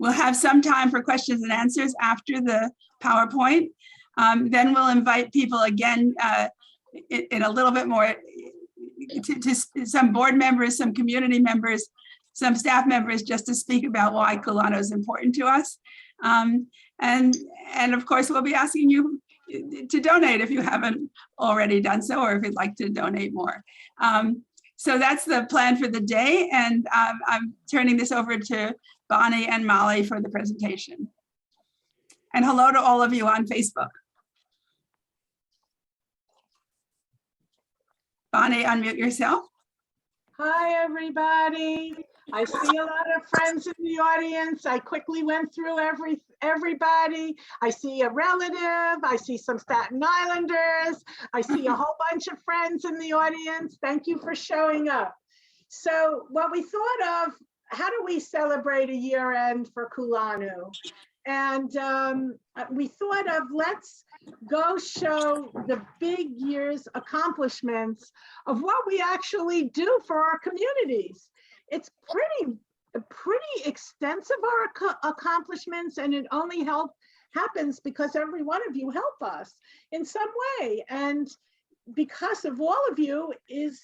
We'll have some time for questions and answers after the PowerPoint. Then we'll invite people again in a little bit more to some board members, some community members, some staff members, just to speak about why Kulanu is important to us. And of course, we'll be asking you to donate if you haven't already done so, or if you'd like to donate more. So that's the plan for the day. And I'm turning this over to Bonnie and Molly for the presentation. And hello to all of you on Facebook. Bonnie, unmute yourself. Hi, everybody. I see a lot of friends in the audience. I quickly went through everybody. I see a relative. I see some Staten Islanders. I see a whole bunch of friends in the audience. Thank you for showing up. So what we thought of, how do we celebrate a year end for Kulanu? And we thought of, let's go show the big year's accomplishments of what we actually do for our communities. It's pretty extensive, our accomplishments, and it only happens because every one of you help us in some way. And because of all of you is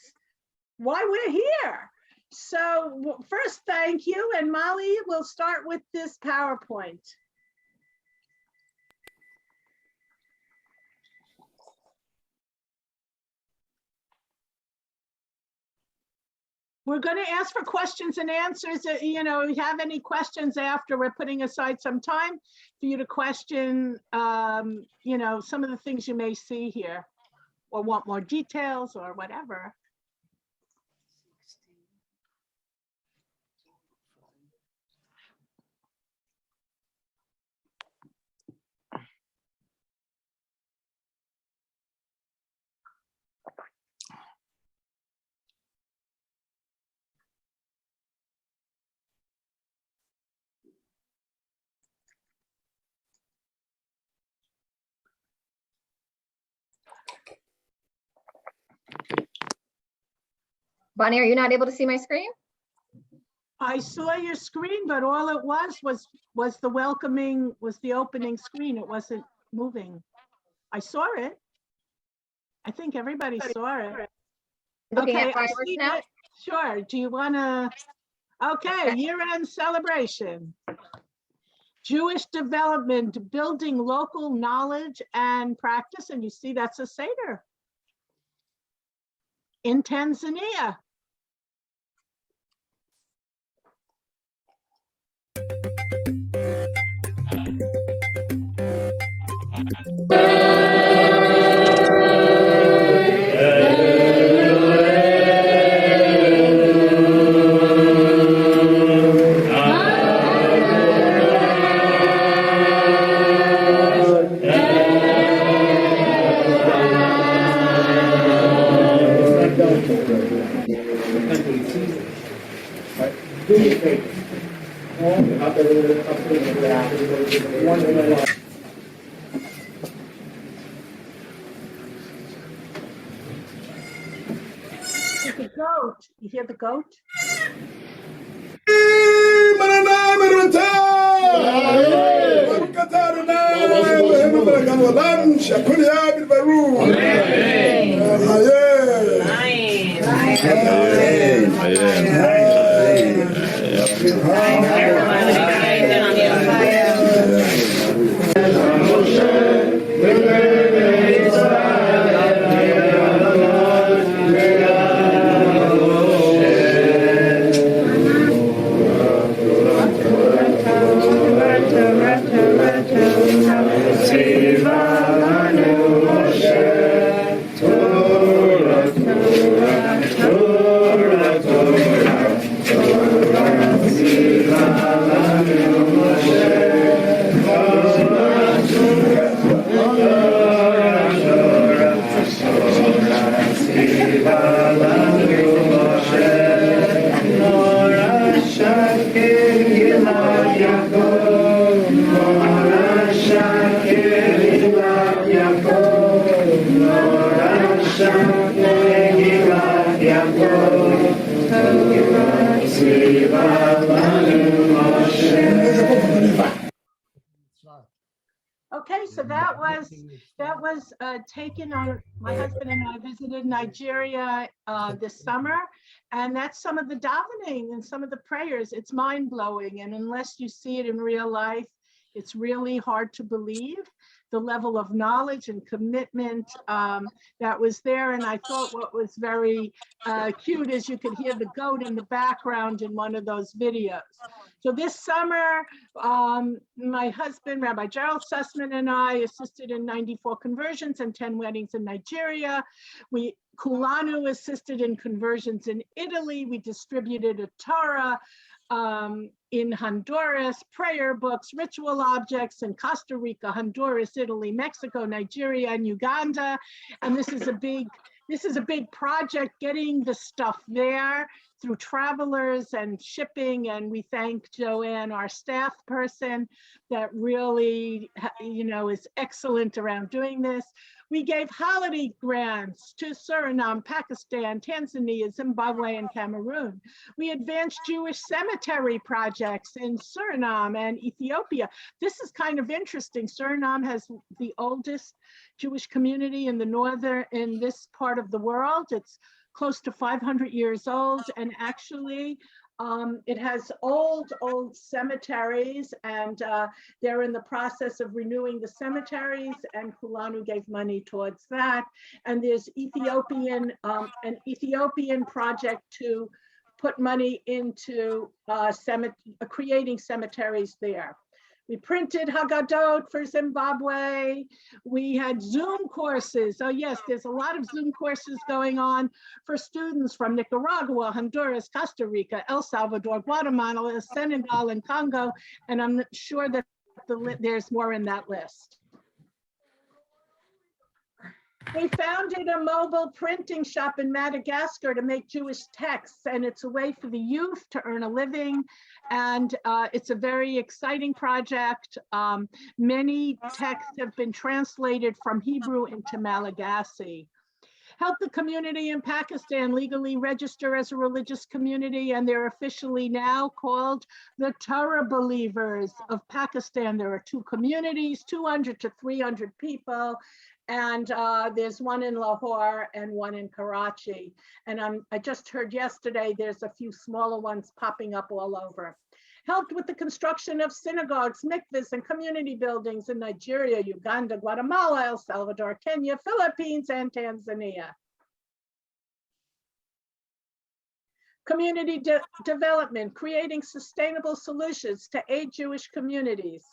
why we're here. So first, thank you. And Molly, we'll start with this PowerPoint. We're going to ask for questions and answers. You know, if you have any questions after, we're putting aside some time for you to question, you know, some of the things you may see here or want more details or whatever. Bonnie, are you not able to see my screen? I saw your screen, but all it was the welcoming, was the opening screen. It wasn't moving. I saw it. I think everybody saw it. Looking Okay, at fireworks now? Sure. Do you want to? Okay, year-end celebration. Jewish development, building local knowledge and practice. And you see that's a Seder. In Tanzania. The goat. You hear the goat? Okay, so that was taken on. My husband and I visited Nigeria this summer, and that's some of the davening and some of the prayers. It's mind blowing, and unless you see it in real life, it's really hard to believe the level of knowledge and commitment that was there. And I thought what was very cute is you could hear the goat in the background in one of those videos. So this summer, my husband, Rabbi Gerald Sussman, and I assisted in 94 conversions and 10 weddings in Nigeria. Kulanu assisted in conversions in Italy. We distributed a Torah in Honduras, prayer books, ritual objects in Costa Rica, Honduras, Italy, Mexico, Nigeria, and Uganda. And this is a big project, getting the stuff there through travelers and shipping. And we thank Joanne, our staff person, that really, is excellent around doing this. We gave holiday grants to Suriname, Pakistan, Tanzania, Zimbabwe, and Cameroon. We advanced Jewish cemetery projects in Suriname and Ethiopia. This is kind of interesting. Suriname has the oldest Jewish community in this part of the world. It's close to 500 years old, and actually it has old cemeteries, and they're in the process of renewing the cemeteries, and Kulanu gave money towards that. And there's an Ethiopian project to put money into creating cemeteries there. We printed Haggadot for Zimbabwe. We had Zoom courses. Oh yes, there's a lot of Zoom courses going on for students from Nicaragua, Honduras, Costa Rica, El Salvador, Guatemala, Senegal, and Congo. And I'm sure that there's more in that list. We founded a mobile printing shop in Madagascar to make Jewish texts, and it's a way for the youth to earn a living. And it's a very exciting project. Many texts have been translated from Hebrew into Malagasy. Help the community in Pakistan legally register as a religious community, and they're officially now called the Torah Believers of Pakistan. There are 2 communities, 200 to 300 people. And there's one in Lahore and one in Karachi. And I just heard yesterday, there's a few smaller ones popping up all over. Helped with the construction of synagogues, mikvahs, and community buildings in Nigeria, Uganda, Guatemala, El Salvador, Kenya, Philippines, and Tanzania. Community development, creating sustainable solutions to aid Jewish communities.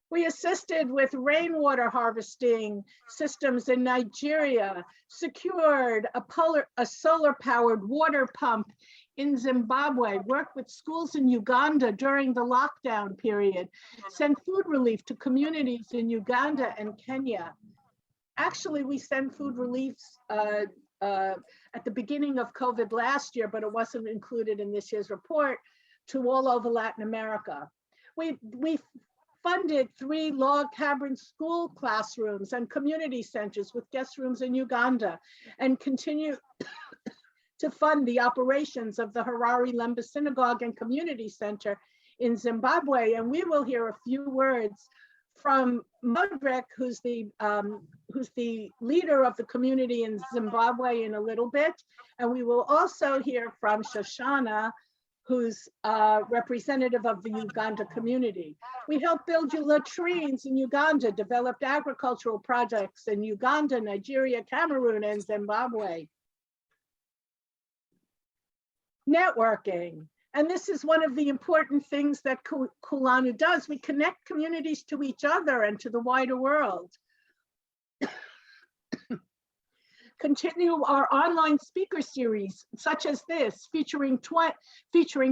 We assisted with rainwater harvesting systems in Nigeria, secured a solar-powered water pump in Zimbabwe, worked with schools in Uganda during the lockdown period, sent food relief to communities in Uganda and Kenya. Actually, we sent food reliefs at the beginning of COVID last year, but it wasn't included in this year's report, to all over Latin America. We funded 3 log cabin school classrooms and community centers with guest rooms in Uganda, and continue to fund the operations of the Harare Lemba Synagogue and Community Center in Zimbabwe. And we will hear a few words from Modric, who's the leader of the community in Zimbabwe, in a little bit. And we will also hear from Shoshana, who's representative of the Uganda community. We helped build latrines in Uganda, developed agricultural projects in Uganda, Nigeria, Cameroon, and Zimbabwe. Networking. And this is one of the important things that Kulanu does. We connect communities to each other and to the wider world. Continue our online speaker series, such as this, featuring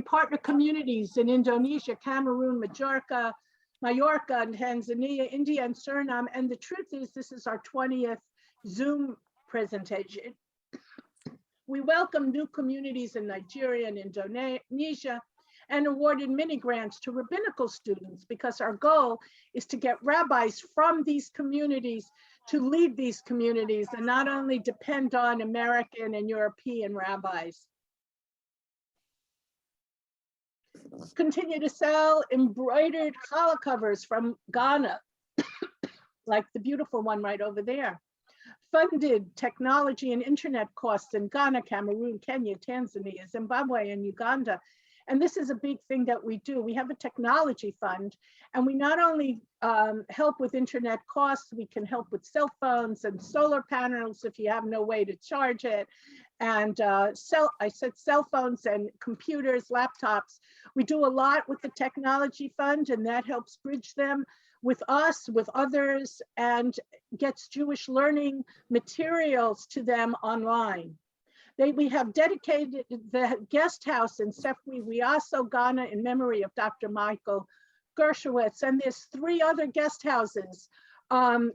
partner communities in Indonesia, Cameroon, Majorca, and Tanzania, India, and Suriname. And the truth is, this is our 20th Zoom presentation. We welcome new communities in Nigeria and Indonesia, and awarded mini grants to rabbinical students, because our goal is to get rabbis from these communities to lead these communities and not only depend on American and European rabbis. Continue to sell embroidered challah covers from Ghana, like the beautiful one right over there. Funded technology and internet costs in Ghana, Cameroon, Kenya, Tanzania, Zimbabwe, and Uganda. And this is a big thing that we do. We have a technology fund, and we not only help with internet costs, we can help with cell phones and solar panels if you have no way to charge it. And I said cell phones and computers, laptops. We do a lot with the technology fund, and that helps bridge them with us, with others, and gets Jewish learning materials to them online. We have dedicated the guest house in Sefwi Wiaso, Ghana, in memory of Dr. Michael Gershowitz, and there's 3 other guest houses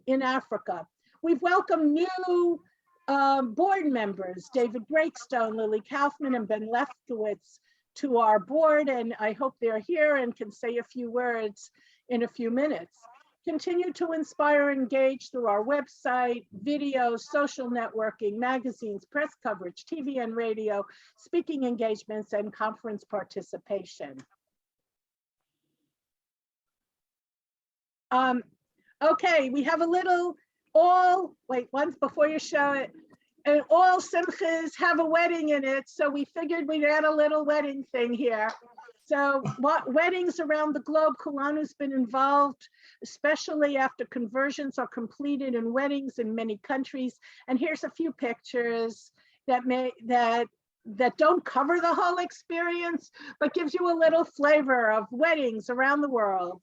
in Africa. We've welcomed new board members, David Breakstone, Lily Kaufman, and Ben Lefkowitz, to our board, and I hope they're here and can say a few words in a few minutes. Continue to inspire and engage through our website, videos, social networking, magazines, press coverage, TV and radio, speaking engagements, and conference participation. Okay, we have a little once before you show it, and all simchas have a wedding in it, so we figured we'd add a little wedding thing here. So weddings around the globe, Kulanu's been involved, especially after conversions are completed in weddings in many countries. And here's a few pictures that don't cover the whole experience, but gives you a little flavor of weddings around the world.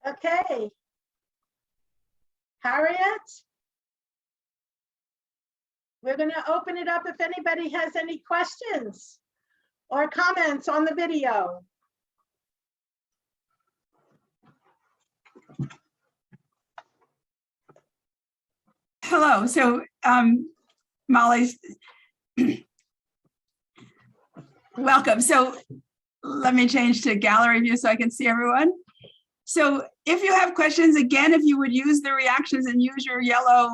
Okay. Harriet? We're going to open it up if anybody has any questions or comments on the video. Hello, so Molly's, welcome. So let me change to gallery view so I can see everyone. So if you have questions, again, if you would use the reactions and use your yellow,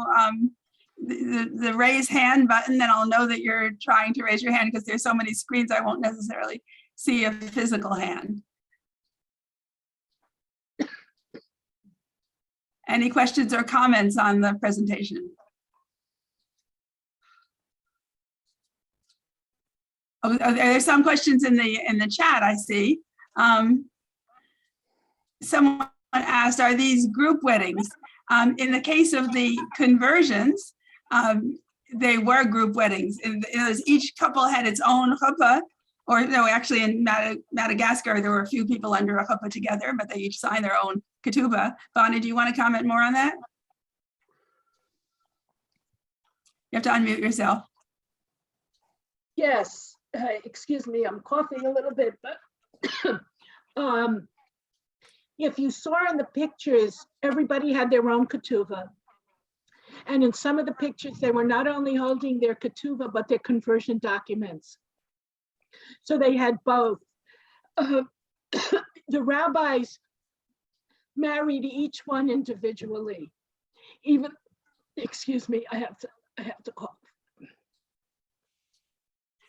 the raise hand button, then I'll know that you're trying to raise your hand, because there's so many screens, I won't necessarily see a physical hand. Any questions or comments on the presentation? Oh, there's some questions in the chat, I see. Someone asked, are these group weddings? In the case of the conversions, they were group weddings. And it was, each couple had its own chuppah, or no, actually in Madagascar, there were a few people under a chuppah together, but they each signed their own ketubah. Bonnie, do you want to comment more on that? You have to unmute yourself. Yes, excuse me, I'm coughing a little bit, but if you saw in the pictures, everybody had their own ketubah. And in some of the pictures, they were not only holding their ketubah, but their conversion documents. So they had both. The rabbis married each one individually. Even, excuse me, I have to cough.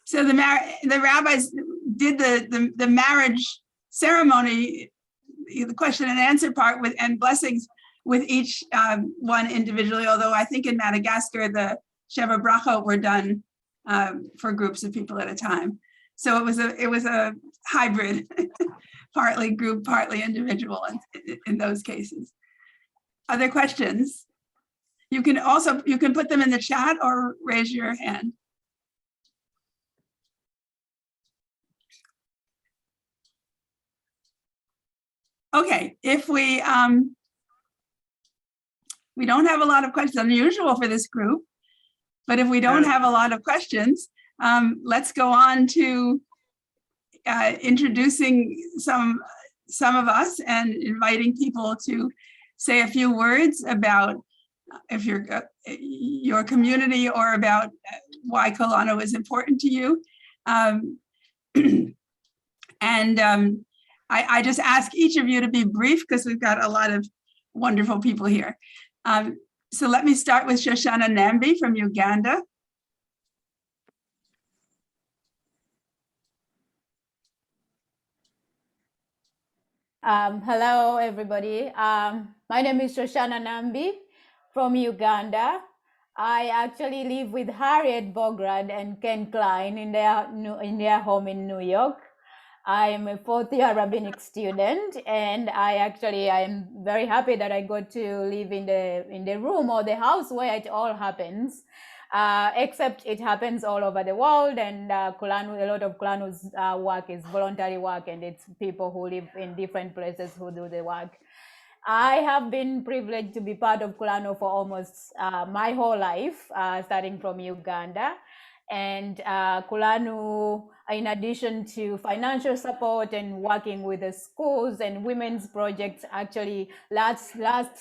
So the rabbis did the marriage ceremony, the question and answer part with, and blessings with each one individually, although I think in Madagascar, the Sheva Brachot were done for groups of people at a time. So it was a hybrid, partly group, partly individual in those cases. Other questions? You can put them in the chat or raise your hand. Okay, if we don't have a lot of questions, unusual for this group, but if we don't have a lot of questions, let's go on to introducing some of us and inviting people to say a few words about if your community or about why Kulanu is important to you. I just ask each of you to be brief because we've got a lot of wonderful people here. So let me start with Shoshana Nambi from Uganda. Hello, everybody. My name is Shoshana Nambi from Uganda. I actually live with Harriet Bograd and Ken Klein in their home in New York. I am a fourth-year rabbinic student, and I am very happy that I got to live in the room or the house where it all happens. Except it happens all over the world, and Kulanu, a lot of Kulanu's work is voluntary work, and it's people who live in different places who do the work. I have been privileged to be part of Kulanu for almost my whole life, starting from Uganda. And Kulanu, in addition to financial support and working with the schools and women's projects, actually last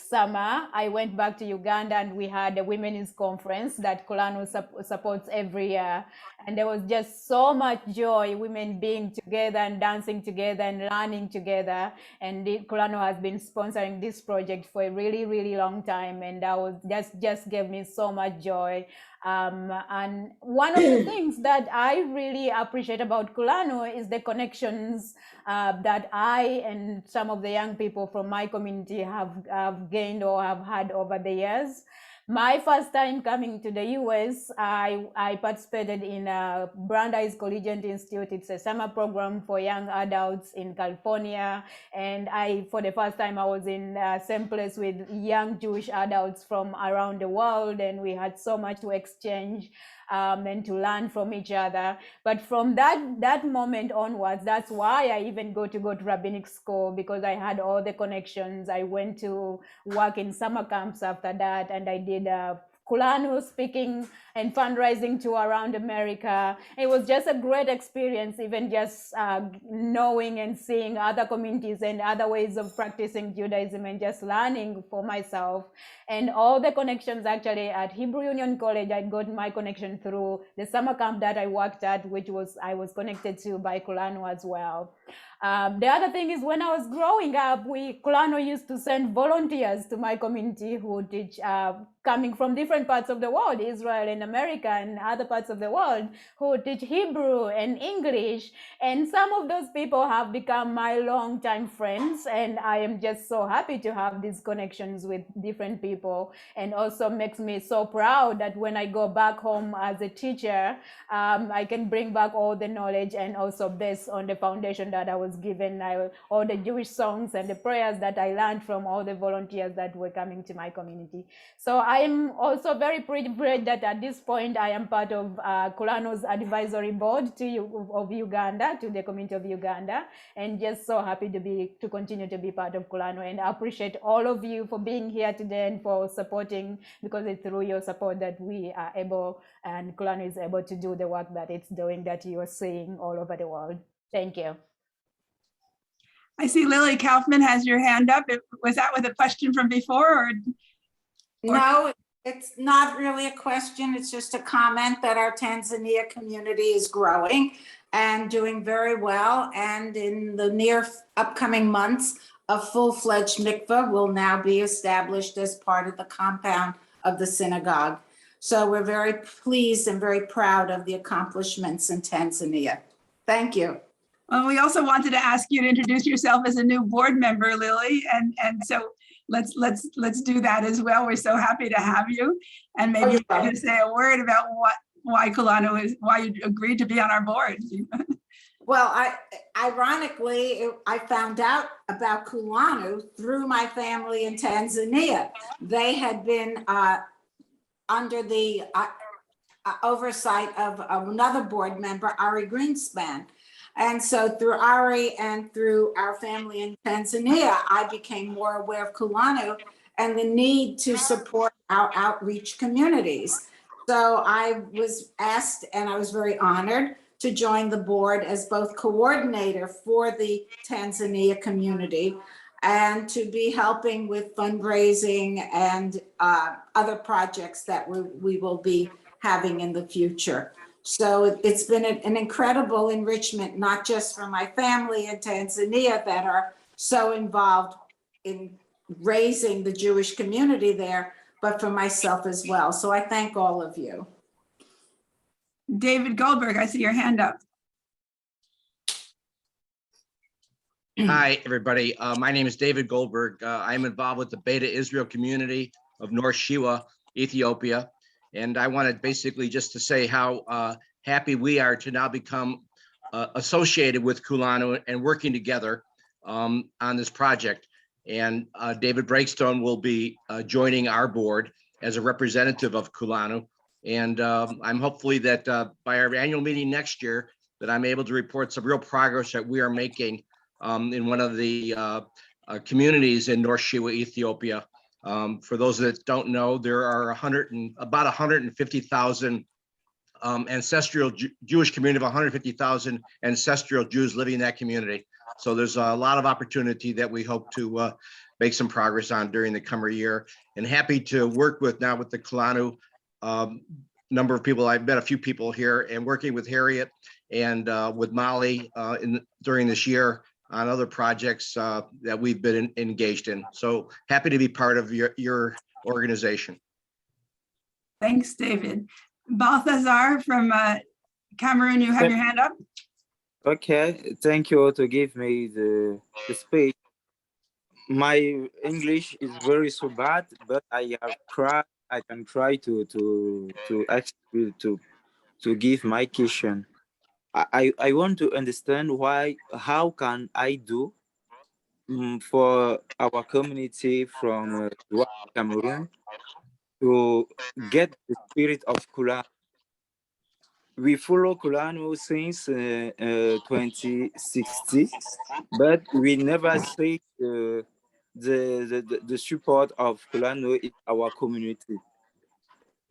summer, I went back to Uganda and we had a women's conference that Kulanu supports every year. And there was just so much joy, women being together and dancing together and learning together. And Kulanu has been sponsoring this project for a really, really long time. And that was just gave me so much joy. And one of the things that I really appreciate about Kulanu is the connections that I and some of the young people from my community have gained or have had over the years. My first time coming to the US, I participated in Brandeis Collegiate Institute. It's a summer program for young adults in California. And for the first time, I was in the same place with young Jewish adults from around the world. And we had so much to exchange and to learn from each other. But from that moment onwards, that's why I even go to rabbinic school, because I had all the connections. I went to work in summer camps after that, and I did Kulanu speaking and fundraising tour around America. It was just a great experience, even just knowing and seeing other communities and other ways of practicing Judaism and just learning for myself. And all the connections actually at Hebrew Union College, I got my connection through the summer camp that I worked at, which I was connected to by Kulanu as well. The other thing is, when I was growing up, Kulanu used to send volunteers to my community who would teach, coming from different parts of the world, Israel and America and other parts of the world, who would teach Hebrew and English. And some of those people have become my longtime friends. And I am just so happy to have these connections with different people. And also makes me so proud that when I go back home as a teacher, I can bring back all the knowledge and also based on the foundation that I was was given, all the Jewish songs and the prayers that I learned from all the volunteers that were coming to my community. So I am also very privileged that at this point I am part of Kulanu's advisory board of Uganda, to the community of Uganda, and just so happy to continue to be part of Kulanu. And I appreciate all of you for being here today and for supporting, because it's through your support that we are able, and Kulanu is able to do the work that it's doing, that you are seeing all over the world. Thank you. I see Lily Kaufman has your hand up. Was that with a question from before, or? No, it's not really a question. It's just a comment that our Tanzania community is growing and doing very well. And in the near upcoming months, a full-fledged mikveh will now be established as part of the compound of the synagogue. So we're very pleased and very proud of the accomplishments in Tanzania. Thank you. Well, we also wanted to ask you to introduce yourself as a new board member, Lily, and so let's do that as well. We're so happy to have you, and maybe you can say a word about why you agreed to be on our board. Well, ironically, I found out about Kulanu through my family in Tanzania. They had been under the oversight of another board member, Ari Greenspan. And so through Ari and through our family in Tanzania, I became more aware of Kulanu and the need to support our outreach communities. So I was asked, and I was very honored to join the board as both coordinator for the Tanzania community and to be helping with fundraising and other projects that we will be having in the future. So it's been an incredible enrichment, not just for my family in Tanzania that are so involved in raising the Jewish community there, but for myself as well. So I thank all of you. David Goldberg, I see your hand up. Hi, everybody. My name is David Goldberg. I'm involved with the Beta Israel community of North Shiwa, Ethiopia. And I wanted basically just to say how happy we are to now become associated with Kulanu and working together on this project. And David Breakstone will be joining our board as a representative of Kulanu. And I'm hopefully that by our annual meeting next year, that I'm able to report some real progress that we are making in one of the communities in North Shiwa, Ethiopia. For those that don't know, there are about 150,000 ancestral Jewish community of 150,000 ancestral Jews living in that community. So there's a lot of opportunity that we hope to make some progress on during the coming year, and happy to work with the Kulanu number of people. I've met a few people here, and working with Harriet and with Molly during this year on other projects that we've been engaged in. So happy to be part of your organization. Thanks, David. Balthazar from Cameroon, you have your hand up. Okay, thank you to give me the speech. My English is very so bad, but I can try to give my question. I want to understand how can I do for our community from Cameroon to get the spirit of Kulanu. We follow Kulanu since 2016, but we never see the support of Kulanu in our community.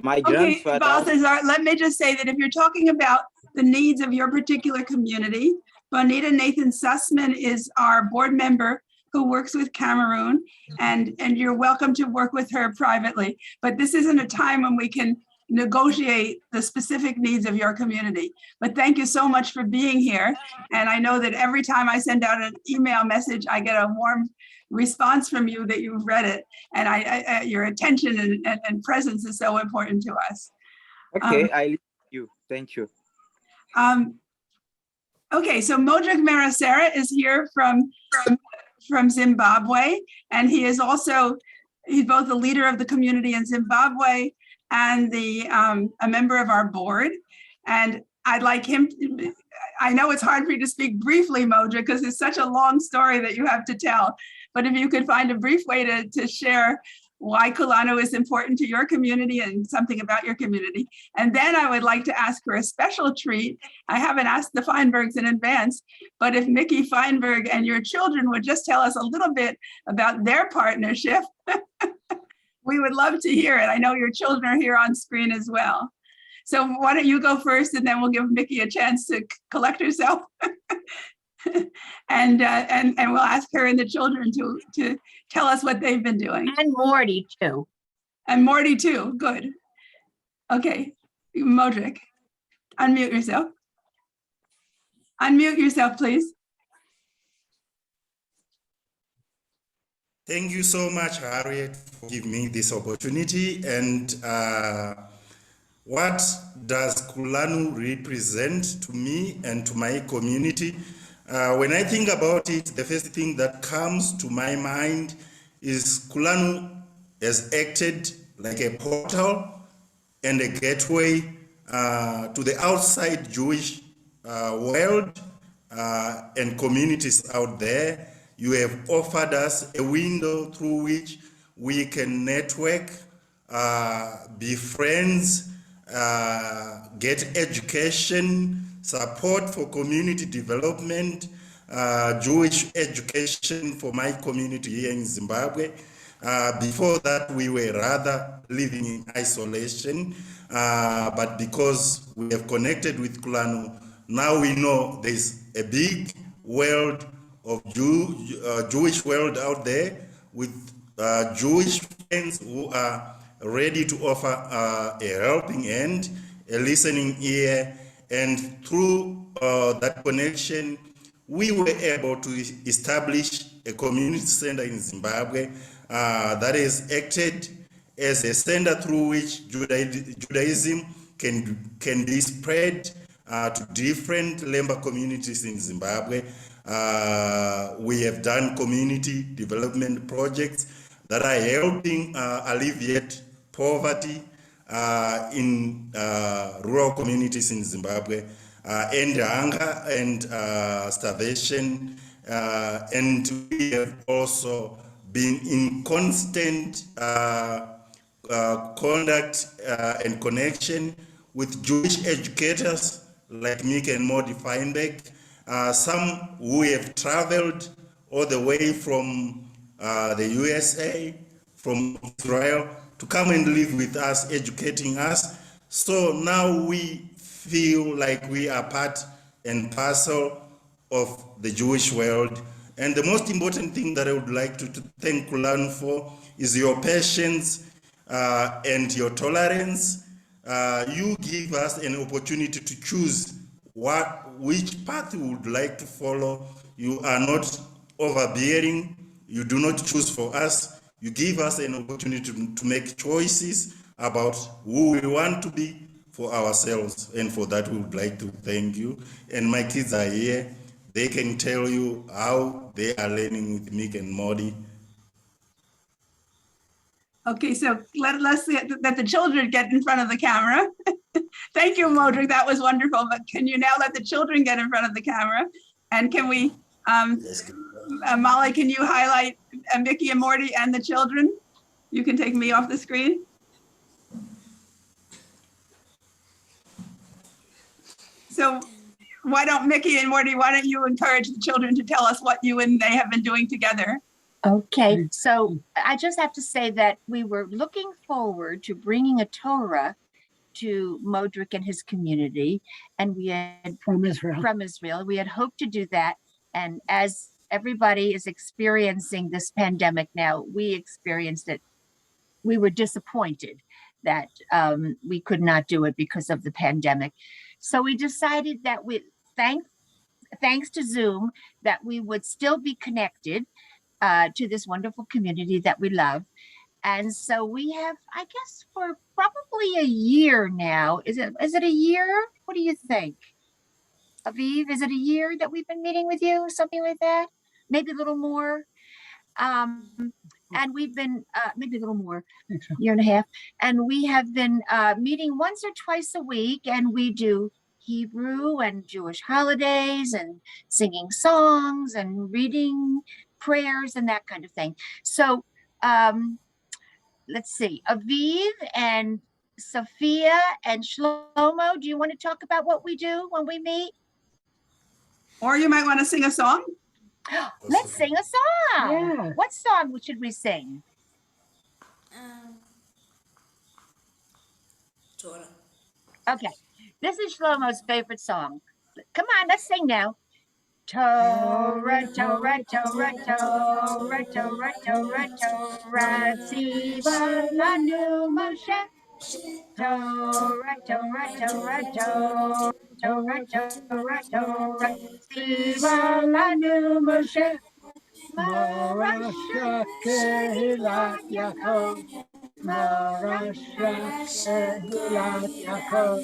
My grandfather. Balthazar, let me just say that if you're talking about the needs of your particular community, Bonita Nathan Sussman is our board member who works with Cameroon, and you're welcome to work with her privately. But this isn't a time when we can negotiate the specific needs of your community. But thank you so much for being here. And I know that every time I send out an email message, I get a warm response from you that you've read it. And your attention and presence is so important to us. Okay, I listen to you. Thank you. Okay, so Modric Maracera is here from Zimbabwe, and he's both the leader of the community in Zimbabwe and a member of our board. And I'd like him, I know it's hard for you to speak briefly, Modra, because it's such a long story that you have to tell. But if you could find a brief way to share why Kulanu is important to your community and something about your community. And then I would like to ask for a special treat. I haven't asked the Feinbergs in advance, but if Mickey Feinberg and your children would just tell us a little bit about their partnership, we would love to hear it. I know your children are here on screen as well. So why don't you go first, and then we'll give Mickey a chance to collect herself. and we'll ask her and the children to tell us what they've been doing. And Morty too. And Morty too, good. Okay, Modric, unmute yourself. Unmute yourself, please. Thank you so much, Harriet, for giving me this opportunity. And what does Kulanu represent to me and to my community? When I think about it, the first thing that comes to my mind is Kulanu has acted like a portal and a gateway to the outside Jewish world and communities out there. You have offered us a window through which we can network, be friends, get education, support for community development, Jewish education for my community here in Zimbabwe. Before that, we were rather living in isolation, but because we have connected with Kulanu, now we know there's a big world of Jewish world out there with Jewish friends who are ready to offer a helping hand, a listening ear, and through that connection, we were able to establish a community center in Zimbabwe that has acted as a center through which Judaism can be spread to different member communities in Zimbabwe. We have done community development projects that are helping alleviate poverty in rural communities in Zimbabwe, end hunger and starvation. And we have also been in constant contact and connection with Jewish educators like Mick and Modi Feinberg, some who have traveled all the way from the USA, from Israel, to come and live with us, educating us. So now we feel like we are part and parcel of the Jewish world. And the most important thing that I would like to thank Kulanu for is your patience and your tolerance. You give us an opportunity to choose which path we would like to follow. You are not overbearing. You do not choose for us. You give us an opportunity to make choices about who we want to be for ourselves. And for that, we would like to thank you. And my kids are here. They can tell you how they are learning with Mick and Modi. Okay, so let's let the children get in front of the camera. Thank you, Modric, that was wonderful. But can you now let the children get in front of the camera? And can we, Molly, can you highlight Mickey and Morty and the children? You can take me off the screen. So why don't Mickey and Morty, why don't you encourage the children to tell us what you and they have been doing together? Okay, so I just have to say that we were looking forward to bringing a Torah to Modric and his community, and we had from Israel. We had hoped to do that, and as everybody is experiencing this pandemic now, we experienced it. We were disappointed that we could not do it because of the pandemic. So we decided that thanks to Zoom, that we would still be connected to this wonderful community that we love. And so we have, I guess, for probably a year now. Is it a year? What do you think? Aviv, is it a year that we've been meeting with you? Something like that? Maybe a little more. And we've been, maybe a little more, year and a half. And we have been meeting once or twice a week, and we do Hebrew and Jewish holidays and singing songs and reading prayers and that kind of thing. So let's see, Aviv and Sophia and Shlomo, do you want to talk about what we do when we meet? Or you might want to sing a song. Let's sing a song. Yeah. What song should we sing? Torah. Okay, this is Shlomo's favorite song. Come on, let's sing now. Torah, Torah, Torah, Torah, Torah, Torah, Torah, Tziva lanu Moshe. Torah, Torah, Torah, Torah, Torah, Torah, Torah, Tziva lanu Moshe. Morasha Kehilat Yaakov, Morasha Kehilat Yaakov,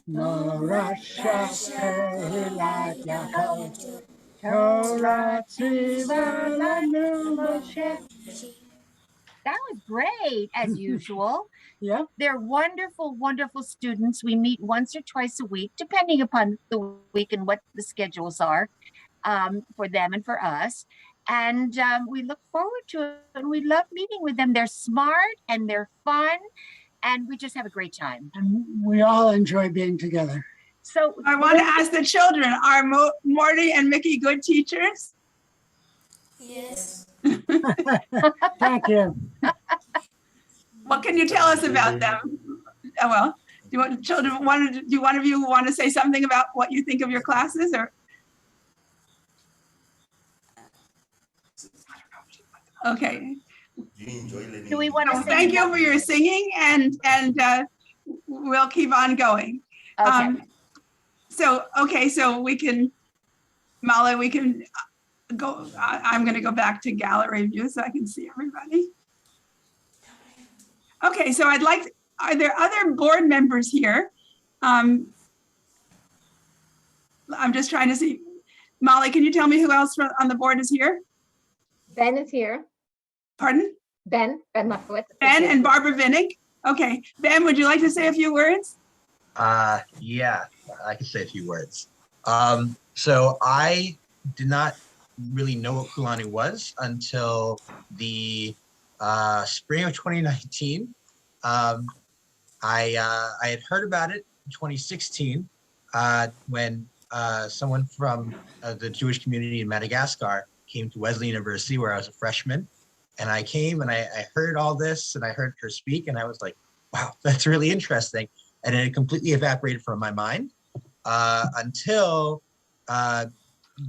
Morasha Kehilat Yaakov, Torah Tziva lanu Moshe. That was great, as usual. Yep. They're wonderful, wonderful students. We meet once or twice a week, depending upon the week and what the schedules are for them and for us. And we look forward to it, and we love meeting with them. They're smart and they're fun, and we just have a great time. And we all enjoy being together. So I want to ask the children, are Morty and Mickey good teachers? Yes. Thank you. What can you tell us about them? Oh, well, do you want children, do one of you want to say something about what you think of your classes, or? Okay. You enjoy learning. do we want to So sing? thank you for your singing, and we'll keep on going. Okay. So we can, Molly, we can go, I'm going to go back to gallery view so I can see everybody. Okay, so are there other board members here? I'm just trying to see. Molly, can you tell me who else on the board is here? Ben is here. Pardon? Ben Lefkowitz. is Ben here. and Barbara Vinnick. Okay, Ben, would you like to say a few words? Yeah, I can say a few words. So I did not really know what Kulanu was until the spring of 2019. I had heard about it in 2016 when someone from the Jewish community in Madagascar came to Wesley University, where I was a freshman. And I came and I heard all this, and I heard her speak, and I was like, wow, that's really interesting. And then it completely evaporated from my mind until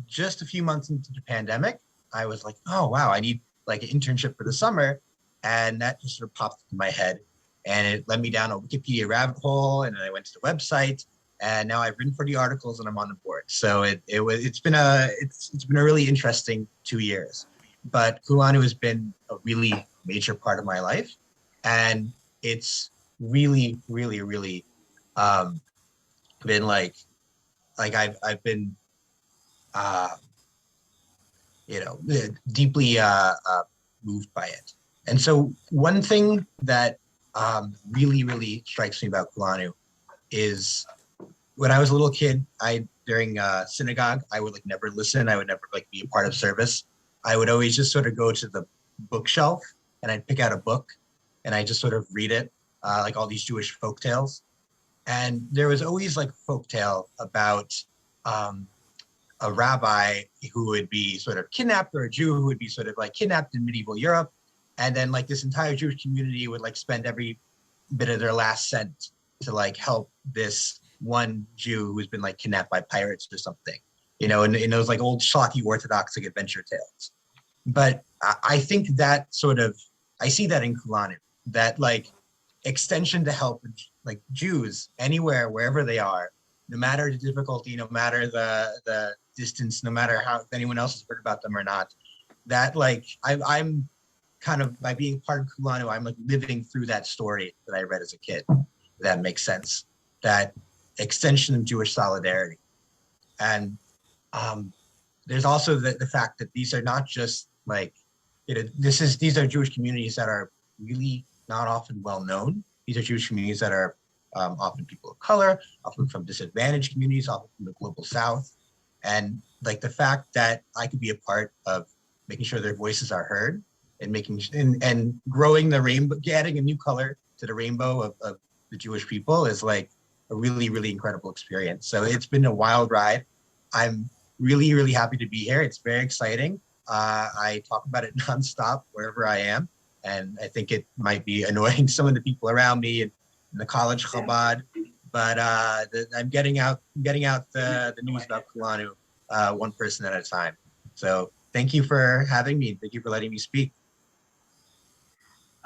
just a few months into the pandemic. I was like, oh, wow, I need like an internship for the summer. And that just sort of popped into my head, and it led me down a Wikipedia rabbit hole, and then I went to the website, and now I've written for the articles and I'm on the board. So it's been a really interesting 2 years. But Kulanu has been a really major part of my life, and it's really, really, really been like I've been deeply moved by it. And so one thing that really, really strikes me about Kulanu is when I was a little kid, during synagogue, I would like never listen. I would never like be a part of service. I would always just sort of go to the bookshelf and I'd pick out a book and I just sort of read it, like all these Jewish folk tales. And there was always like a folk tale about a rabbi who would be sort of kidnapped, or a Jew who would be sort of like kidnapped in medieval Europe. And then like this entire Jewish community would like spend every bit of their last cent to like help this one Jew who's been like kidnapped by pirates or something, you know, and in those like old schlocky Orthodox like adventure tales. But I think that sort of, I see that in Kulanu, that like extension to help like Jews anywhere, wherever they are, no matter the difficulty, no matter the distance, no matter how if anyone else has heard about them or not, that like I'm kind of, by being part of Kulanu, I'm like living through that story that I read as a kid. If that makes sense. That extension of Jewish solidarity. And there's also the fact that these are not just like, you know, these are Jewish communities that are really not often well known. These are Jewish communities that are often people of color, often from disadvantaged communities, often from the global South. And like the fact that I could be a part of making sure their voices are heard and and growing the rainbow, adding a new color to the rainbow of the Jewish people is like a really, really incredible experience. So it's been a wild ride. I'm really, really happy to be here. It's very exciting. I talk about it nonstop wherever I am. And I think it might be annoying some of the people around me in the college Chabad, but I'm getting out the news about Kulanu one person at a time. So thank you for having me. Thank you for letting me speak.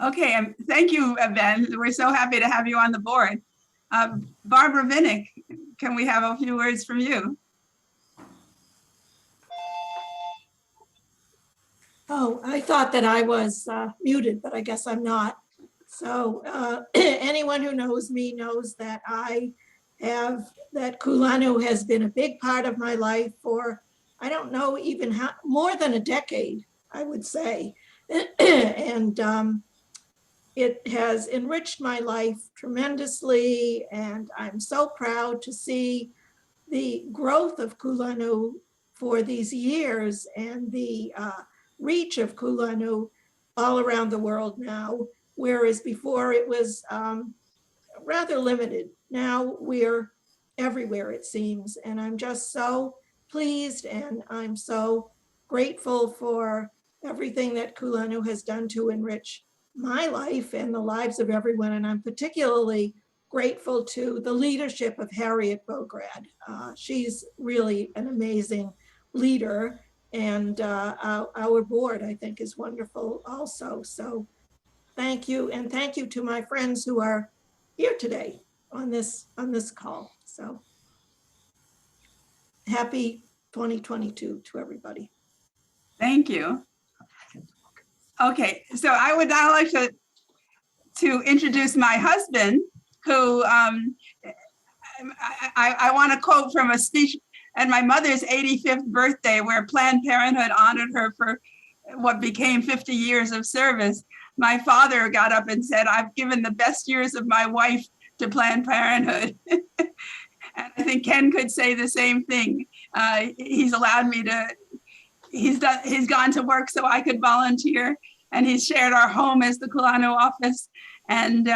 Okay, and thank you, Ben. We're so happy to have you on the board. Barbara Vinnick, can we have a few words from you? Oh, I thought that I was muted, but I guess I'm not. So anyone who knows me knows that that Kulanu has been a big part of my life for, I don't know, even how, more than a decade, I would say. And it has enriched my life tremendously. And I'm so proud to see the growth of Kulanu for these years and the reach of Kulanu all around the world now, whereas before it was rather limited. Now we're everywhere, it seems, and I'm just so pleased and I'm so grateful for everything that Kulanu has done to enrich my life and the lives of everyone. And I'm particularly grateful to the leadership of Harriet Bograd. She's really an amazing leader, and our board, I think, is wonderful also. So thank you, and thank you to my friends who are here today on this call. So happy 2022 to everybody. Thank you. Okay, so I would now like to introduce my husband, who I want to quote from a speech at my mother's 85th birthday, where Planned Parenthood honored her for what became 50 years of service. My father got up and said, "I've given the best years of my wife to Planned Parenthood." And I think Ken could say the same thing. He's allowed me to, he's gone to work so I could volunteer, and he's shared our home as the Kulanu office, and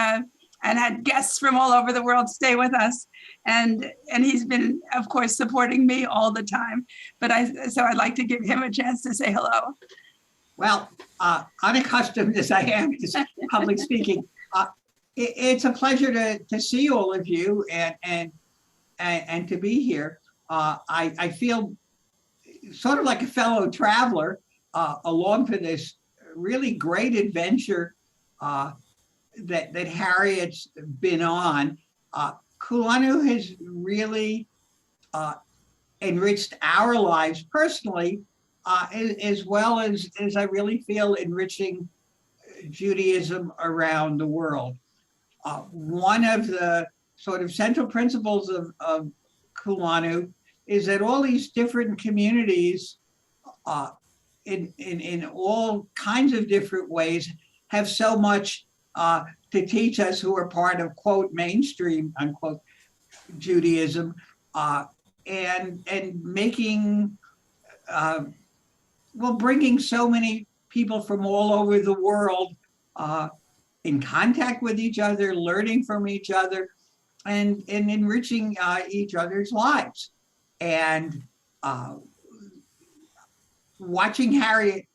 had guests from all over the world stay with us. And he's been, of course, supporting me all the time. But so I'd like to give him a chance to say hello. Well, unaccustomed as I am to public speaking, it's a pleasure to see all of you and to be here. I feel sort of like a fellow traveler along for this really great adventure that Harriet's been on. Kulanu has really enriched our lives personally, as well as I really feel enriching Judaism around the world. One of the sort of central principles of Kulanu is that all these different communities in all kinds of different ways have so much to teach us who are part of, quote, mainstream, unquote, Judaism, and making, well, bringing so many people from all over the world in contact with each other, learning from each other, and enriching each other's lives. And watching Harriet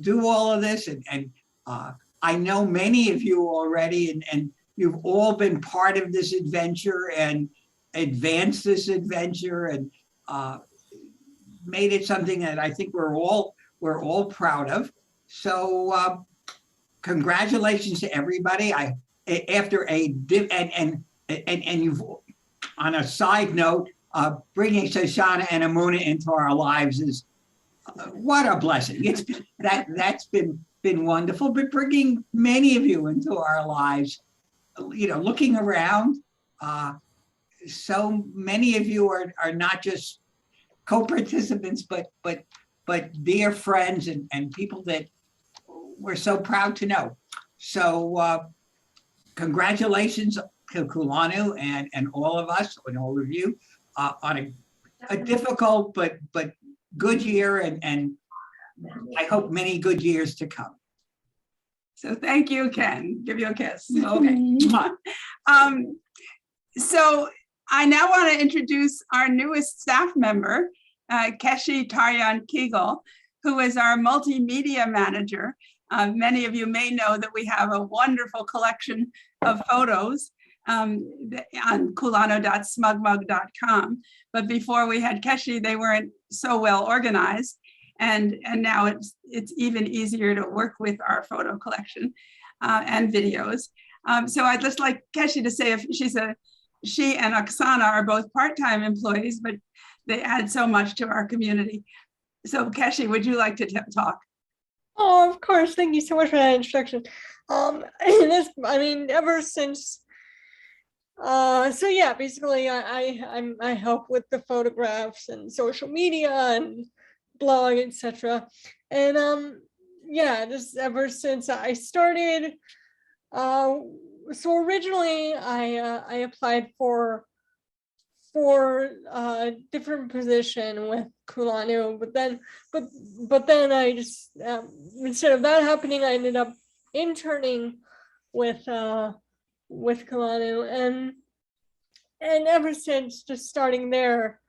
do all of this, and I know many of you already, and you've all been part of this adventure and advanced this adventure and made it something that I think we're all proud of. So congratulations to everybody. After and you've, on a side note, bringing Shoshana and Amuna into our lives is what a blessing. It's that's been wonderful, but bringing many of you into our lives, you know, looking around, so many of you are not just co-participants, but dear friends and people that we're so proud to know. So congratulations Kulanu and all of us and all of you on a difficult but good year, and I hope many good years to come. So thank you, Ken. Give you a kiss. Okay. So I now want to introduce our newest staff member, Keshi Taryan Kegel, who is our multimedia manager. Many of you may know that we have a wonderful collection of photos on kulanu.smugmug.com. But before we had Keshi, they weren't so well organized. And now it's even easier to work with our photo collection and videos. So I'd just like Keshi to say if she and Oksana are both part-time employees, but they add so much to our community. So Keshi, would you like to talk? Oh, of course. Thank you so much for that introduction. Ever since, so yeah, basically I help with the photographs and social media and blog, etc. And yeah, just ever since I started, so originally I applied for a different position with Kulanu, but then I just instead of that happening, I ended up interning with Kulanu, and ever since just starting there,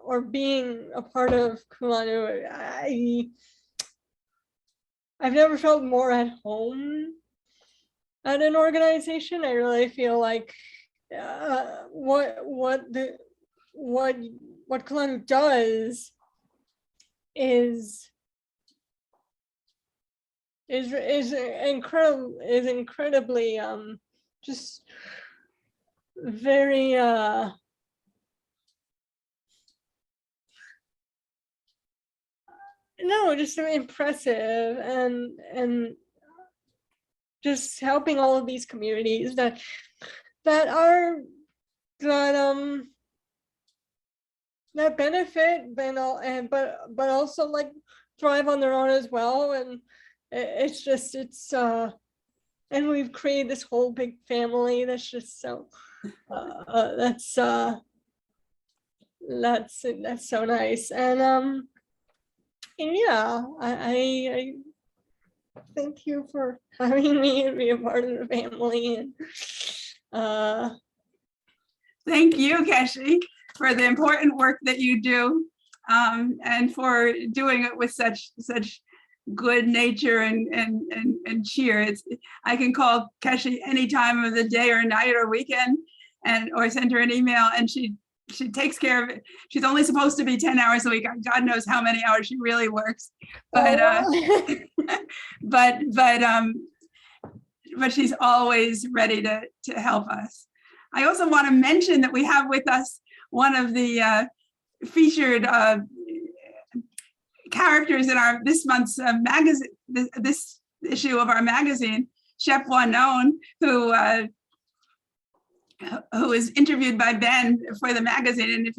or being a part of Kulanu, I've never felt more at home at an organization. I really feel like what Kulanu does is incredibly just very just impressive, and just helping all of these communities that benefit, but also like thrive on their own as well. And and we've created this whole big family that's just so that's so nice. And yeah, I thank you for having me and be a part of the family. And thank you, Keshi, for the important work that you do, and for doing it with such good nature and cheer. I can call Keshi any time of the day or night or weekend, or send her an email, and she takes care of it. She's only supposed to be 10 hours a week. God knows how many hours she really works, but but she's always ready to help us. I also want to mention that we have with us one of the featured characters in this month's magazine, this issue of our magazine, Shep Wanon, who is interviewed by Ben for the magazine. And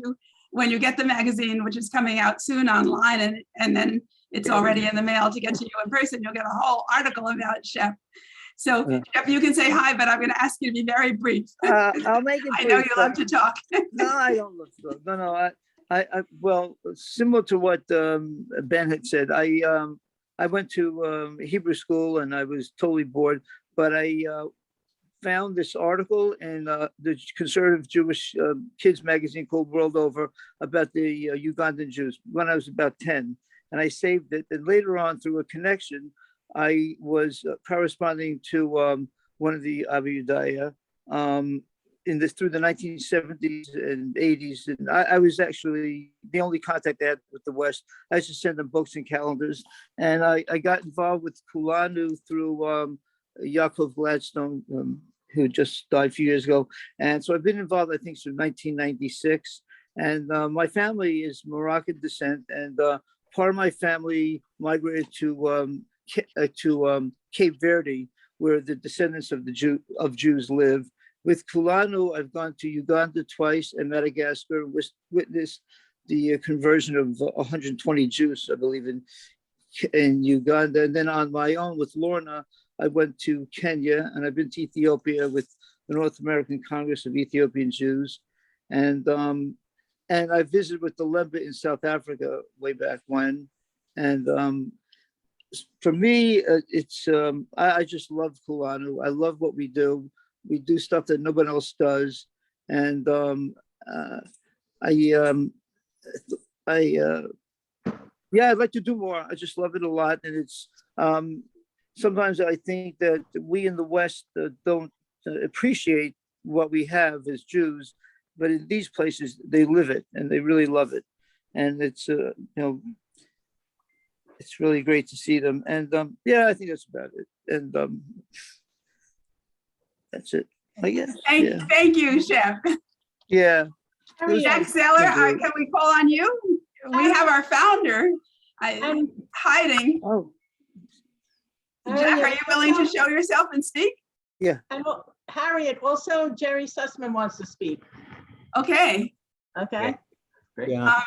when you get the magazine, which is coming out soon online, and then it's already in the mail to get to you in person, you'll get a whole article about Shep. So Shep, you can say hi, but I'm going to ask you to be very brief. I'll make it brief. I know you love to talk. No, I don't love to talk. No. Well, similar to what Ben had said, I went to Hebrew school and I was totally bored, but I found this article in the conservative Jewish kids magazine called World Over about the Ugandan Jews when I was about 10, and I saved it. And later on, through a connection, I was corresponding to one of the Avi Yudaya through the 1970s and 80s. And I was actually the only contact I had with the West. I used to send them books and calendars. And I got involved with Kulanu through Yaakov Gladstone, who just died a few years ago. And so I've been involved, I think, since 1996. And my family is Moroccan descent. And part of my family migrated to Cape Verde, where the descendants of Jews live. With Kulanu, I've gone to Uganda twice and Madagascar, witnessed the conversion of 120 Jews, I believe, in Uganda. And then on my own with Lorna, I went to Kenya, and I've been to Ethiopia with the North American Congress of Ethiopian Jews. And I visited with the Lemba in South Africa way back when. And for me, I just love Kulanu. I love what we do. We do stuff that nobody else does. And yeah, I'd like to do more. I just love it a lot. And it's sometimes I think that we in the West don't appreciate what we have as Jews, but in these places they live it and they really love it. And it's you know, it's really great to see them. And yeah, I think that's about it. And that's it, I guess. Thank you, Chef. Yeah. Jack Saylor, can we call on you? We have our founder hiding. Oh. Jack, are you willing to show yourself and speak? Yeah. And Harriet, also Jerry Sussman wants to speak. Okay. Okay. Yeah.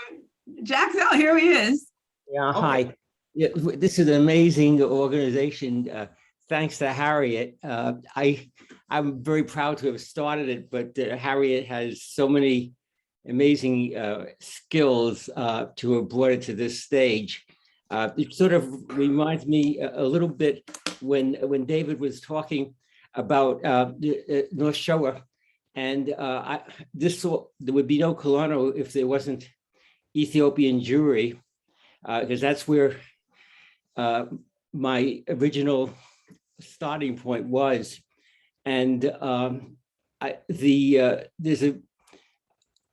Jack Saylor, here he is. Yeah, hi. Yeah, this is an amazing organization. Thanks to Harriet. I'm very proud to have started it, but Harriet has so many amazing skills to have brought it to this stage. It sort of reminds me a little bit when David was talking about North Shoah, and there would be no Kulanu if there wasn't Ethiopian Jewry, because that's where my original starting point was. And there's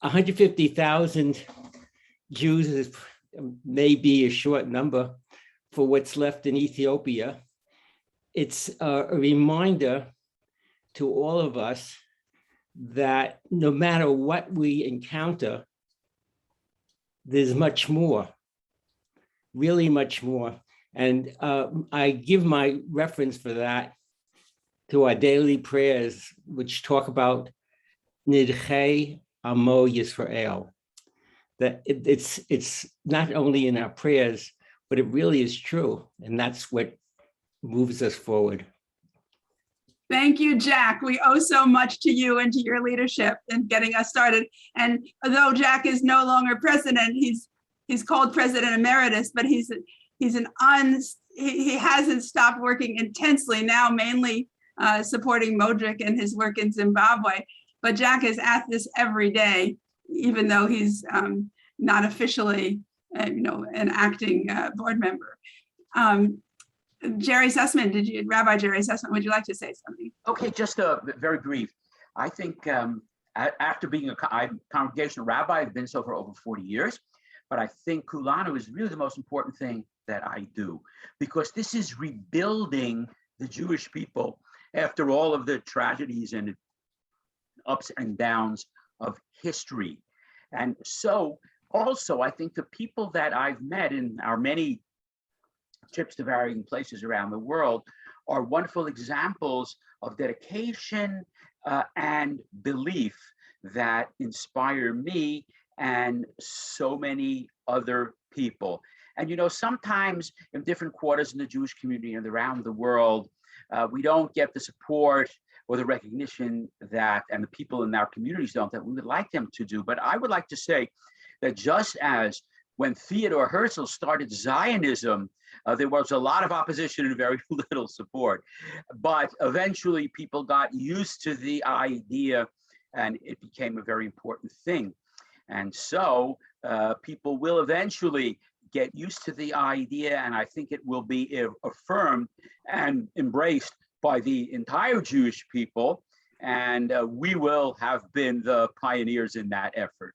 150,000 Jews is maybe a short number for what's left in Ethiopia. It's a reminder to all of us that no matter what we encounter, there's much more, really much more. And I give my reference for that to our daily prayers, which talk about Nidchei Amo Yisrael. That it's not only in our prayers, but it really is true. And that's what moves us forward. Thank you, Jack. We owe so much to you and to your leadership in getting us started. And although Jack is no longer president, he's called president emeritus, but he hasn't stopped working intensely now, mainly supporting Modric and his work in Zimbabwe. But Jack is at this every day, even though he's not officially, an acting board member. Jerry Sussman, Rabbi Jerry Sussman, would you like to say something? Okay, just very brief. I think after being a congregational rabbi, I've been so for over 40 years, but I think Kulanu is really the most important thing that I do, because this is rebuilding the Jewish people after all of the tragedies and ups and downs of history. And so also, I think the people that I've met in our many trips to varying places around the world are wonderful examples of dedication and belief that inspire me and so many other people. And sometimes in different quarters in the Jewish community and around the world, we don't get the support or the recognition that, and the people in our communities don't, that we would like them to do. But I would like to say that just as when Theodore Herzl started Zionism, there was a lot of opposition and very little support. But eventually people got used to the idea and it became a very important thing. And so people will eventually get used to the idea, and I think it will be affirmed and embraced by the entire Jewish people, and we will have been the pioneers in that effort.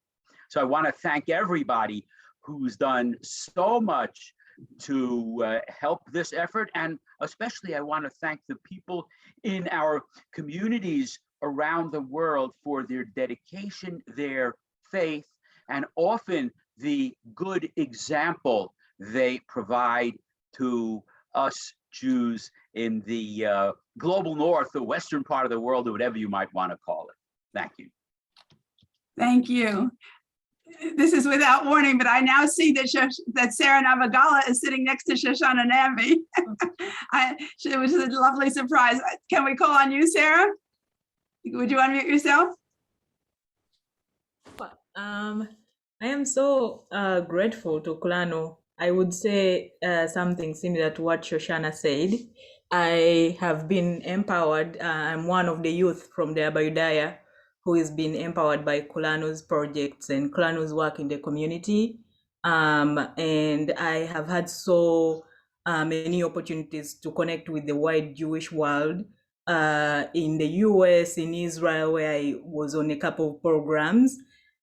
So I want to thank everybody who's done so much to help this effort, and especially I want to thank the people in our communities around the world for their dedication, their faith, and often the good example they provide to us Jews in the global north, the western part of the world, or whatever you might want to call it. Thank you. Thank you. This is without warning, but I now see that Sarah Navagala is sitting next to Shoshana Nambi. It was a lovely surprise. Can we call on you, Sarah? Would you unmute yourself? I am so grateful to Kulanu. I would say something similar to what Shoshana said. I have been empowered. I'm one of the youth from the Abayudaya who is being empowered by Kulanu's projects and Kulanu's work in the community. And I have had so many opportunities to connect with the wide Jewish world in the US, in Israel, where I was on a couple of programs.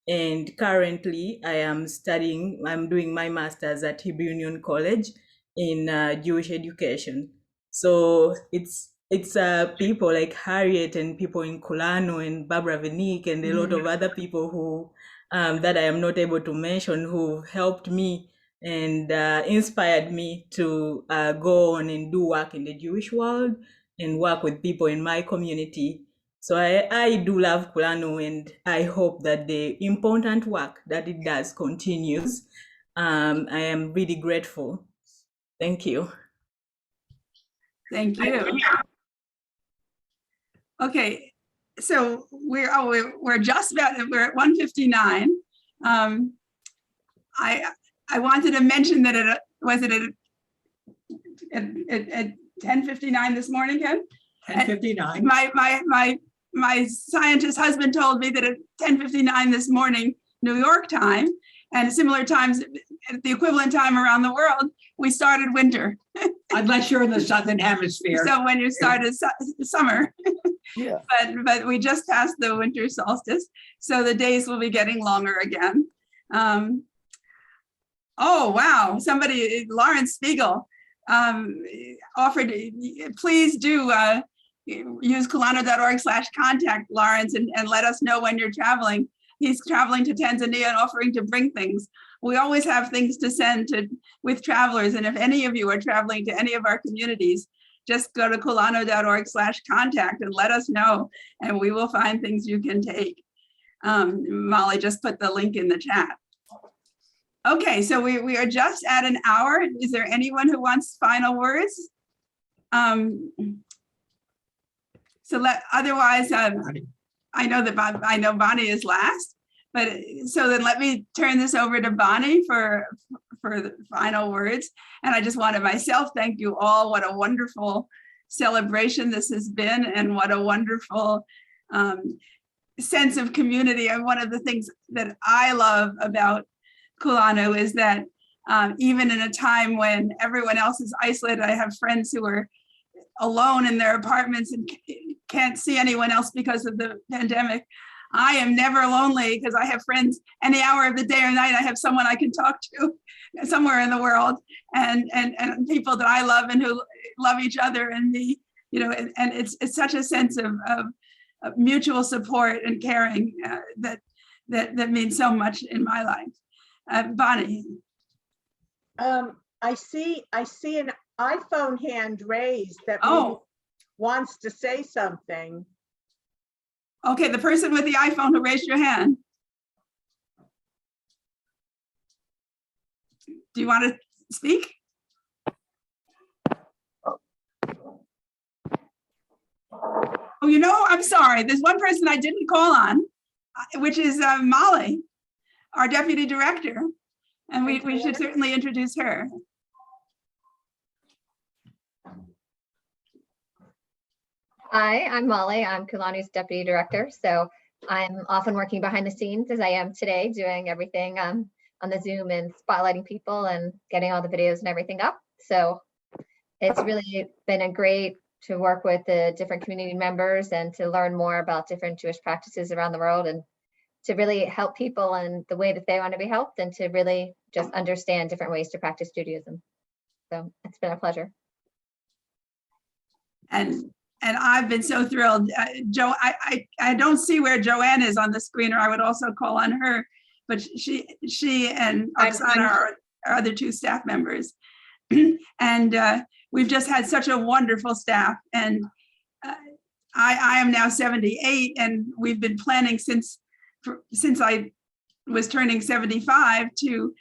And currently I am studying, I'm doing my master's at Hebrew Union College in Jewish education. So it's people like Harriet and people in Kulanu and Barbara Vinick and a lot of other people who that I am not able to mention, who helped me and inspired me to go on and do work in the Jewish world and work with people in my community. So I do love Kulanu, and I hope that the important work that it does continues. I am really grateful. Thank you. Thank you. Okay, so we're just about, we're at 1:59. I wanted to mention that it was at 10:59 this morning, Ken? 10:59. My scientist husband told me that at 10:59 this morning, New York time, and similar times at the equivalent time around the world, we started winter. Unless you're in the Southern Hemisphere. So when you started summer, yeah. but we just passed the winter solstice, so the days will be getting longer again. Oh, wow, somebody, Lawrence Spiegel, offered, please do use kulanu.org/contact Lawrence and let us know when you're traveling. He's traveling to Tanzania and offering to bring things. We always have things to send with travelers. And if any of you are traveling to any of our communities, just go to kulanu.org/contact and let us know, and we will find things you can take. Molly just put the link in the chat. Okay, so we are just at an hour. Is there anyone who wants final words? Otherwise, I know that Bonnie is last, but so then let me turn this over to Bonnie for the final words. And I just want to myself thank you all. What a wonderful celebration this has been, and what a wonderful sense of community. And one of the things that I love about Kulanu is that even in a time when everyone else is isolated, I have friends who are alone in their apartments and can't see anyone else because of the pandemic. I am never lonely because I have friends any hour of the day or night. I have someone I can talk to somewhere in the world, and people that I love and who love each other and me, and it's such a sense of mutual support and caring that means so much in my life. Bonnie. I see an iPhone hand raised that wants to say something. Okay, the person with the iPhone who raised your hand. Do you want to speak? Oh, I'm sorry. There's one person I didn't call on, which is Molly, our deputy director. And we should certainly introduce her. Hi, I'm Molly. I'm Kulanu's deputy director. So I'm often working behind the scenes, as I am today, doing everything on the Zoom and spotlighting people and getting all the videos and everything up. So it's really been great to work with the different community members and to learn more about different Jewish practices around the world, and to really help people in the way that they want to be helped, and to really just understand different ways to practice Judaism. So it's been a pleasure. And I've been so thrilled. I don't see where Joanne is on the screen, or I would also call on her, but she and Oksana are our other two staff members. And we've just had such a wonderful staff. And I am now 78, and we've been planning since I was turning 75 to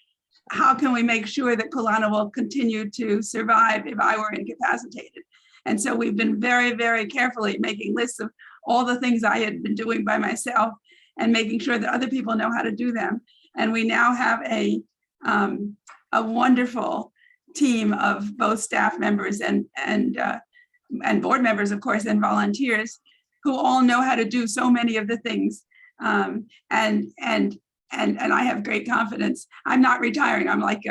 how can we make sure that Kulanu will continue to survive if I were incapacitated. And so we've been very, very carefully making lists of all the things I had been doing by myself and making sure that other people know how to do them. And we now have a wonderful team of both staff members and board members, of course, and volunteers who all know how to do so many of the things. And I have great confidence. I'm not retiring. I'm like,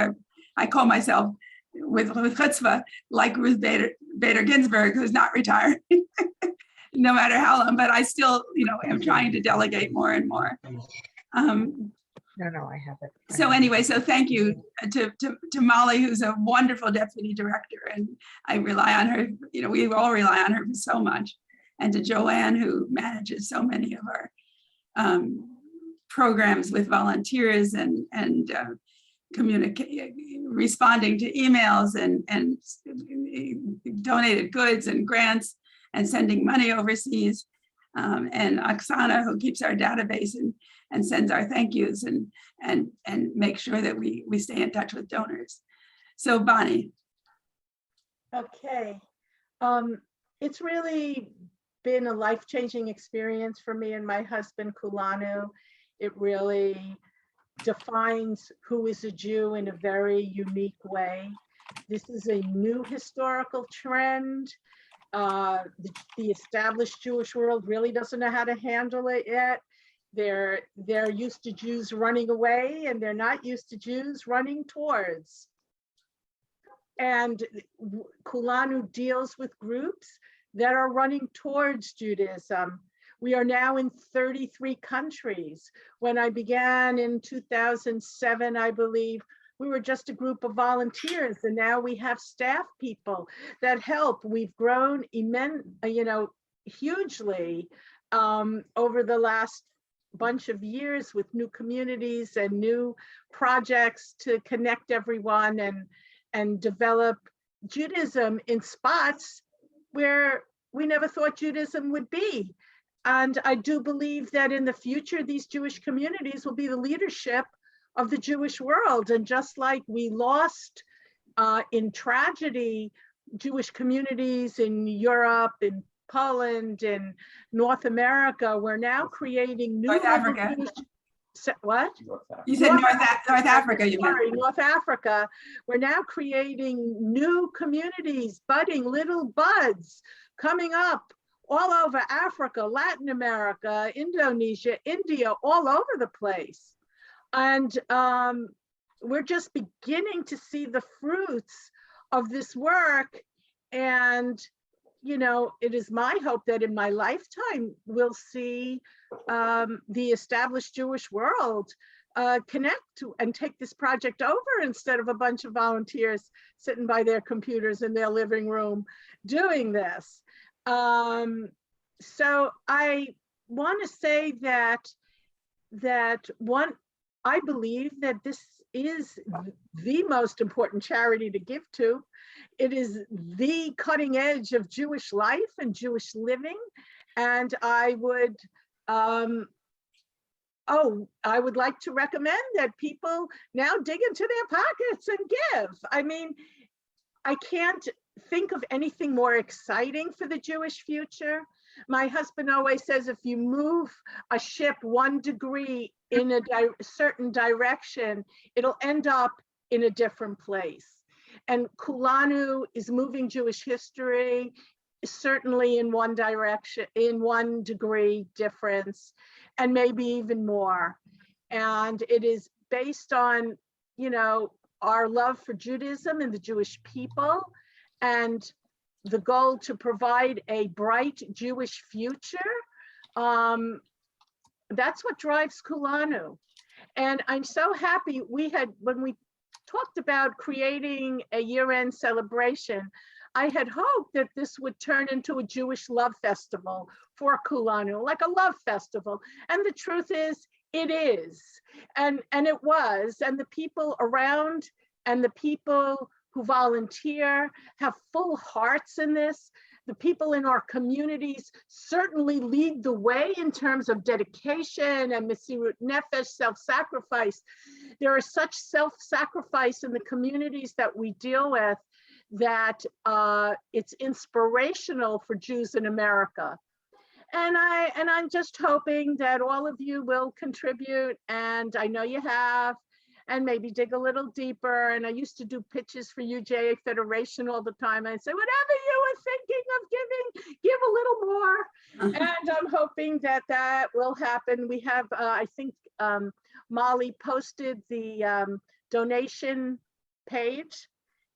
I call myself with chutzpah, like Ruth Bader Ginsburg, who's not retiring, no matter how long, but I still, am trying to delegate more and more. No, I have it. So anyway, so thank you to Molly, who's a wonderful deputy director, and I rely on her, we all rely on her so much. And to Joanne, who manages so many of our programs with volunteers and responding to emails and donated goods and grants and sending money overseas. And Oksana, who keeps our database and sends our thank yous and make sure that we stay in touch with donors. So Bonnie. Okay. It's really been a life-changing experience for me and my husband, Kulanu. It really defines who is a Jew in a very unique way. This is a new historical trend. The established Jewish world really doesn't know how to handle it yet. They're used to Jews running away, and they're not used to Jews running towards. And Kulanu deals with groups that are running towards Judaism. We are now in 33 countries. When I began in 2007, I believe, we were just a group of volunteers, and now we have staff people that help. We've grown hugely over the last bunch of years with new communities and new projects to connect everyone and develop Judaism in spots where we never thought Judaism would be. And I do believe that in the future, these Jewish communities will be the leadership of the Jewish world. And just like we lost in tragedy, Jewish communities in Europe, in Poland, in North America, we're now creating new North Africa. What? You said North Africa. Sorry, North Africa. We're now creating new communities, budding little buds coming up all over Africa, Latin America, Indonesia, India, all over the place. And we're just beginning to see the fruits of this work. And, it is my hope that in my lifetime, we'll see the established Jewish world connect to and take this project over instead of a bunch of volunteers sitting by their computers in their living room doing this. So I want to say that I believe that this is the most important charity to give to. It is the cutting edge of Jewish life and Jewish living. And I would like to recommend that people now dig into their pockets and give. I mean, I can't think of anything more exciting for the Jewish future. My husband always says, if you move a ship 1 degree in a certain direction, it'll end up in a different place. And Kulanu is moving Jewish history, certainly in one direction, in 1 degree difference, and maybe even more. And it is based on, our love for Judaism and the Jewish people, and the goal to provide a bright Jewish future. That's what drives Kulanu. And I'm so happy when we talked about creating a year-end celebration, I had hoped that this would turn into a Jewish love festival for Kulanu, like a love festival. And the truth is, it is. And it was. And the people around and the people who volunteer have full hearts in this. The people in our communities certainly lead the way in terms of dedication and mesirut nefesh, self-sacrifice. There is such self-sacrifice in the communities that we deal with that it's inspirational for Jews in America. And I'm just hoping that all of you will contribute, and I know you have, and maybe dig a little deeper. And I used to do pitches for UJA Federation all the time. I'd say, whatever you were thinking of giving, give a little more. And I'm hoping that that will happen. We have, I think Molly posted the donation page.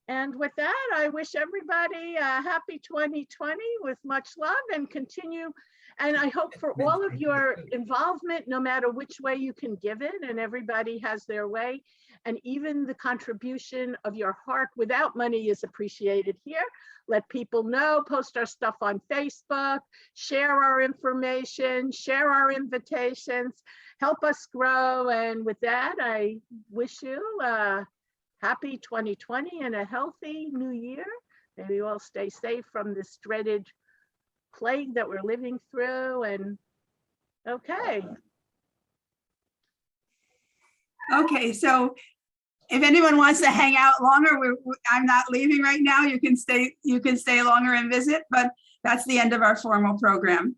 And with that, I wish everybody a happy 2020 with much love, and continue. And I hope for all of your involvement, no matter which way you can give it, and everybody has their way, and even the contribution of your heart without money is appreciated here. Let people know, post our stuff on Facebook, share our information, share our invitations, help us grow. And with that, I wish you happy 2020 and a healthy new year. May you all stay safe from this dreaded plague that we're living through. And okay. Okay, so if anyone wants to hang out longer, I'm not leaving right now. You can stay longer and visit, but that's the end of our formal program.